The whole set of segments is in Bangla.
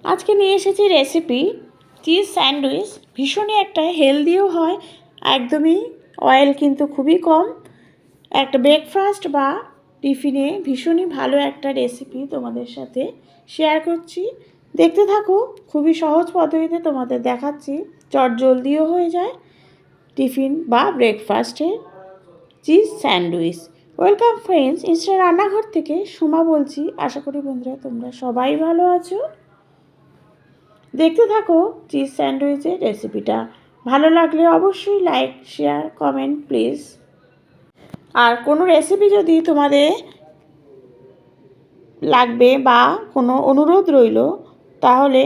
আজকে নিয়ে এসেছি রেসিপি চিজ স্যান্ডউইচ। ভীষণই একটা হেলদিও হয়, একদমই অয়েল কিন্তু খুবই কম। একটা ব্রেকফাস্ট বা টিফিনে ভীষণই ভালো একটা রেসিপি তোমাদের সাথে শেয়ার করছি। দেখতে থাকো, খুবই সহজ পদ্ধতিতে তোমাদের দেখাচ্ছি, চটজলদিও হয়ে যায় টিফিন বা ব্রেকফাস্টে cheese sandwich. Welcome friends, Insta রান্নাঘর থেকে সোমা বলছি। আশা করি বন্ধুরা তোমরা সবাই ভালো আছো। দেখতে থাকো চিজ স্যান্ডউইচের রেসিপিটা। ভালো লাগলে অবশ্যই লাইক, শেয়ার, কমেন্ট প্লিজ। আর কোনো রেসিপি যদি তোমাদের লাগবে বা কোনো অনুরোধ রইল তাহলে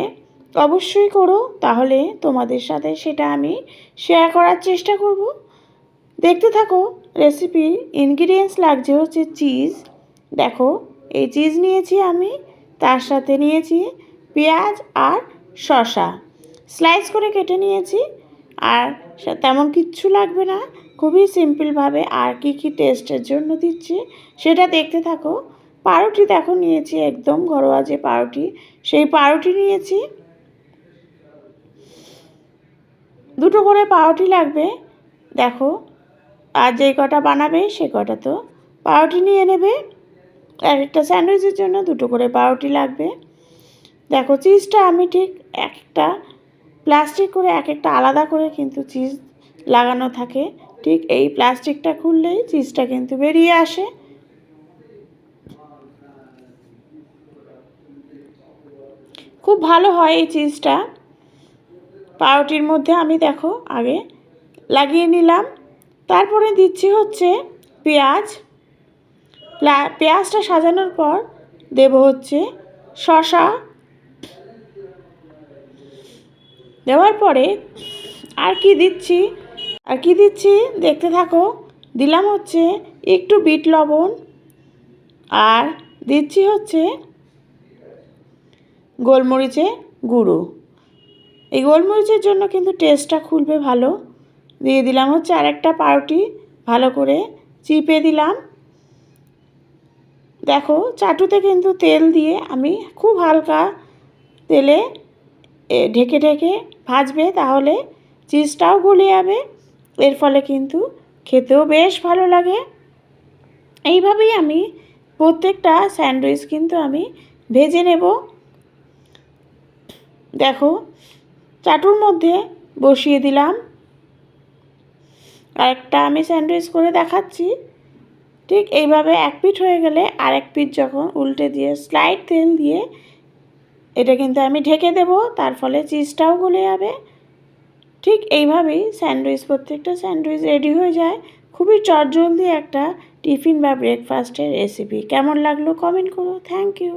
অবশ্যই করো, তাহলে তোমাদের সাথে সেটা আমি শেয়ার করার চেষ্টা করব। দেখতে থাকো রেসিপির ইনগ্রিডিয়েন্টস লাগছে হচ্ছে চিজ। দেখো এই চিজ নিয়েছি আমি, তার সাথে নিয়েছি পেঁয়াজ আর শসা স্লাইস করে কেটে নিয়েছি। আর তেমন কিচ্ছু লাগবে না, খুবই সিম্পলভাবে। আর কি কি টেস্টের জন্য দিচ্ছি সেটা দেখতে থাকো। পাউরুটি দেখো নিয়েছি, একদম ঘরোয়া যে পাউরুটি, সেই পাউরুটি নিয়েছি। 2টো করে পাউরুটি লাগবে দেখো। আর যেই কটা বানাবে সে কটা তো পাউরুটি নিয়ে নেবে। আর একটা স্যান্ডউইচের জন্য 2টো করে পাউরুটি লাগবে। দেখো চিজটা আমি ঠিক একটা প্লাস্টিক করে একটা আলাদা করে কিন্তু চিজ লাগানো থাকে। ঠিক এই প্লাস্টিকটা খুললেই চিজটা কিন্তু বেরিয়ে আসে। খুব ভালো হয় এই চিজটা। পাউরুটির মধ্যে আমি দেখো আগে লাগিয়ে নিলাম। তারপরে দিচ্ছি হচ্ছে পেঁয়াজ। পেঁয়াজটা সাজানোর পর দেব হচ্ছে শসা। দেওয়ার পরে আর কি দিচ্ছি দেখতে থাকো। দিলাম হচ্ছে একটু বিট লবণ, আর দিচ্ছি হচ্ছে গোলমরিচের গুঁড়ো। এই গোলমরিচের জন্য কিন্তু টেস্টটা খুলবে ভালো। দিয়ে দিলাম হচ্ছে আরেকটা পাউরুটি, ভালো করে চিপে দিলাম। দেখো চাটুতে কিন্তু তেল দিয়ে আমি খুব হালকা তেলে ঢেকে ঢেকে ভাজবে, তাহলে চিজটাও গলে যাবে। এর ফলে কিন্তু খেতেও বেশ ভালো লাগে। এইভাবেই আমি প্রত্যেকটা স্যান্ডউইচ কিন্তু আমি ভেজে নেব। দেখো চাটুর মধ্যে বসিয়ে দিলাম। আরেকটা আমি স্যান্ডউইচ করে দেখাচ্ছি। ঠিক এইভাবে এক পিঠ হয়ে গেলে আরেক পিঠ যখন উল্টে দিয়ে স্লাইড তেল দিয়ে এটা কিন্তু আমি ঢেকে দেব, তার ফলে চিজটাও গলে যাবে। ঠিক এইভাবেই প্রত্যেকটা স্যান্ডউইচ রেডি হয়ে যায়। খুবই চটজলদি একটা টিফিন বা ব্রেকফাস্টের রেসিপি। কেমন লাগলো কমেন্ট করো। Thank you.